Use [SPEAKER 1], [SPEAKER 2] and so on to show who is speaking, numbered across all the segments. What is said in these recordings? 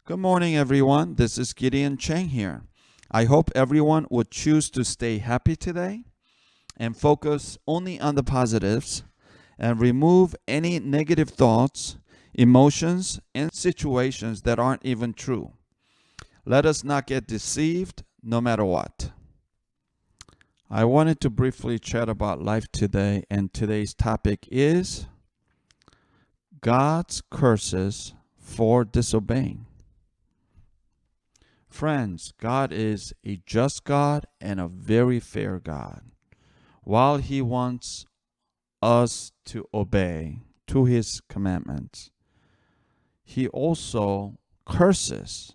[SPEAKER 1] Good morning, everyone. This is Gideon Cheng here. I hope everyone would choose to stay happy today and focus only on the positives and remove any negative thoughts, emotions, and situations that aren't even true. Let us not get deceived no matter what. I wanted to briefly chat about life today, and today's topic is God's curses for disobeying. Friends, God is a just God and a very fair God. While He wants us to obey to His commandments, He also curses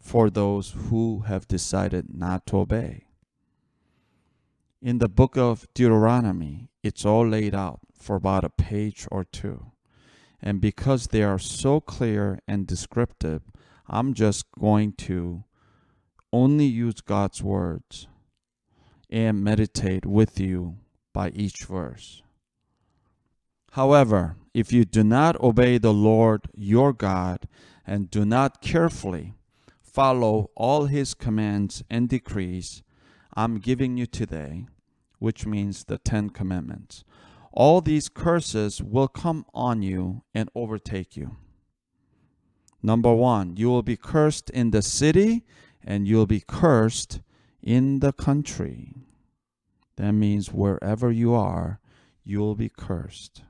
[SPEAKER 1] for those who have decided not to obey. In the book of Deuteronomy, it's all laid out for about a page or two. And because they are so clear and descriptive, I'm just going to only use God's words and meditate with you by each verse. However, if you do not obey the Lord your God and do not carefully follow all His commands and decrees I'm giving you today, which means the 10 Commandments, all these curses will come on you and overtake you. Number 1, you will be cursed in the city and you'll be cursed in the country. That means wherever you are, you'll be cursed,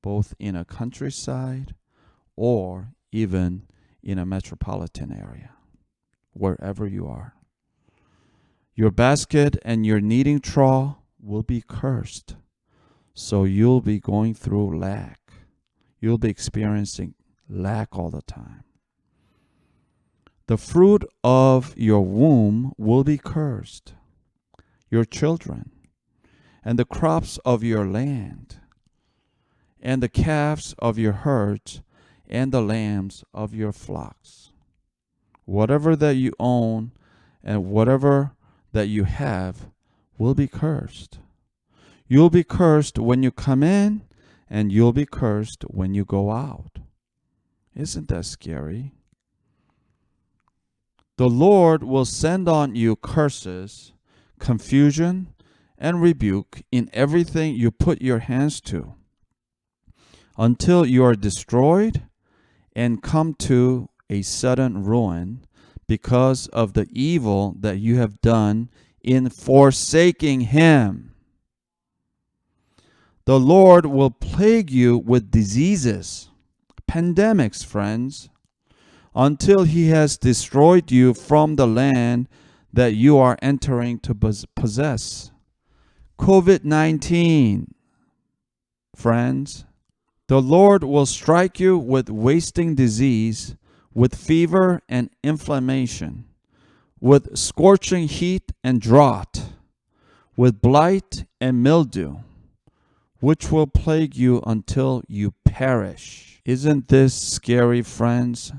[SPEAKER 1] both in a countryside or even in a metropolitan area, wherever you are. Your basket and your kneading trough will be cursed, so you'll be going through lack. You'll be experiencing lack all the time. The fruit of your womb will be cursed, your children, and the crops of your land, and the calves of your herds, and the lambs of your flocks. Whatever that you own and whatever that you have will be cursed. You'll be cursed when you come in, and you'll be cursed when you go out. Isn't that scary? The Lord will send on you curses, confusion, and rebuke in everything you put your hands to, until you are destroyed and come to a sudden ruin because of the evil that you have done in forsaking Him. The Lord will plague you with diseases, pandemics, friends, until He has destroyed you from the land that you are entering to possess. COVID-19, friends, the Lord will strike you with wasting disease, with fever and inflammation, with scorching heat and drought, with blight and mildew, which will plague you until you perish. Isn't this scary, friends?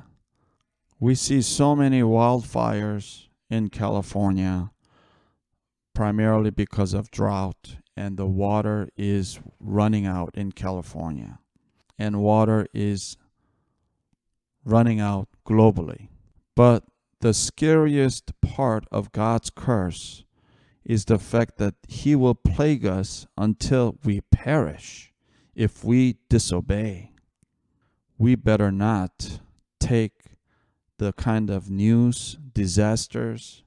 [SPEAKER 1] We see so many wildfires in California, primarily because of drought, and the water is running out in California, and water is running out globally. But the scariest part of God's curse is the fact that He will plague us until we perish if we disobey. We better not take the kind of news disasters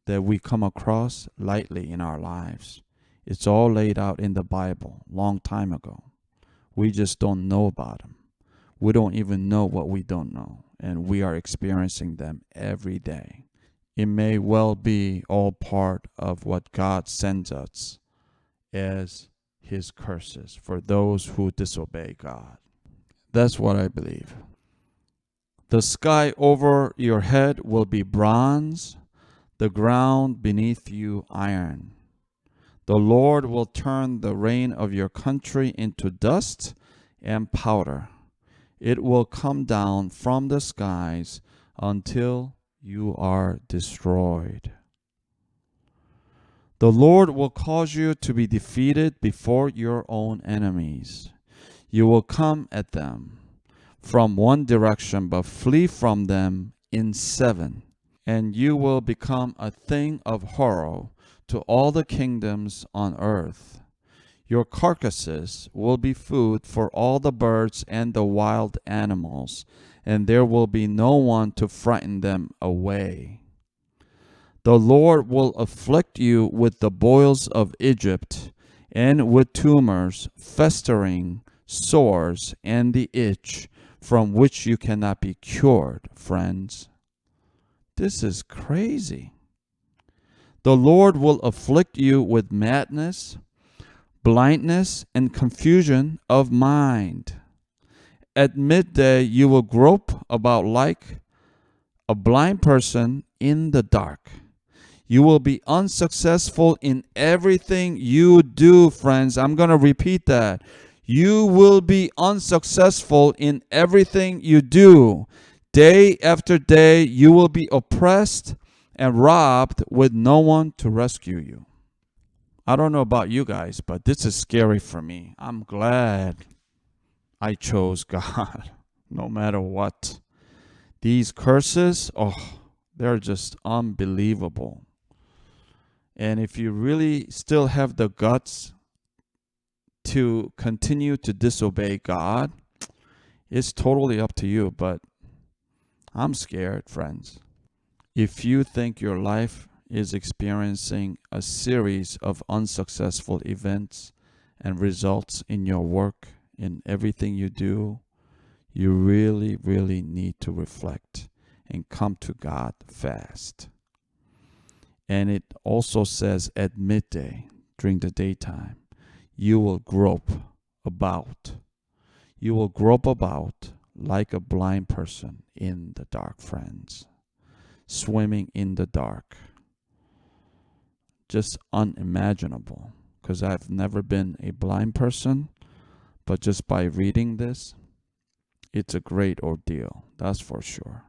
[SPEAKER 1] that we come across lightly in our lives. It's all laid out in the Bible long time ago. We just don't know about them. We don't even know what we don't know, and we are experiencing them every day. It may well be all part of what God sends us as His curses for those who disobey God. That's what I believe. The sky over your head will be bronze, the ground beneath you iron. The Lord will turn the rain of your country into dust and powder. It will come down from the skies until you are destroyed. The Lord will cause you to be defeated before your own enemies. You will come at them from one direction, but flee from them in 7. And you will become a thing of horror to all the kingdoms on earth. Your carcasses will be food for all the birds and the wild animals, and there will be no one to frighten them away. The Lord will afflict you with the boils of Egypt, and with tumors, festering, sores, and the itch, from which you cannot be cured, friends. This is crazy. The Lord will afflict you with madness, blindness, and confusion of mind. At midday you will grope about like a blind person in the dark. You will be unsuccessful in everything you do, friends. I'm going to repeat that. You will be unsuccessful in everything you do. Day after day, you will be oppressed and robbed with no one to rescue you. I don't know about you guys, but this is scary for me. I'm glad I chose God, no matter what. These curses, they're just unbelievable. And if you really still have the guts to continue to disobey God, it's totally up to you. But I'm scared, friends. If you think your life is experiencing a series of unsuccessful events and results in your work, in everything you do, you really, really need to reflect and come to God fast. And it also says at midday, during the daytime, you will grope about. You will grope about like a blind person in the dark, friends. Swimming in the dark. Just unimaginable. Because I've never been a blind person. But just by reading this, it's a great ordeal. That's for sure.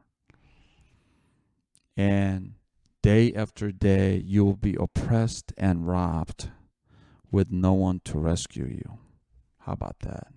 [SPEAKER 1] And day after day, you will be oppressed and robbed with no one to rescue you. How about that?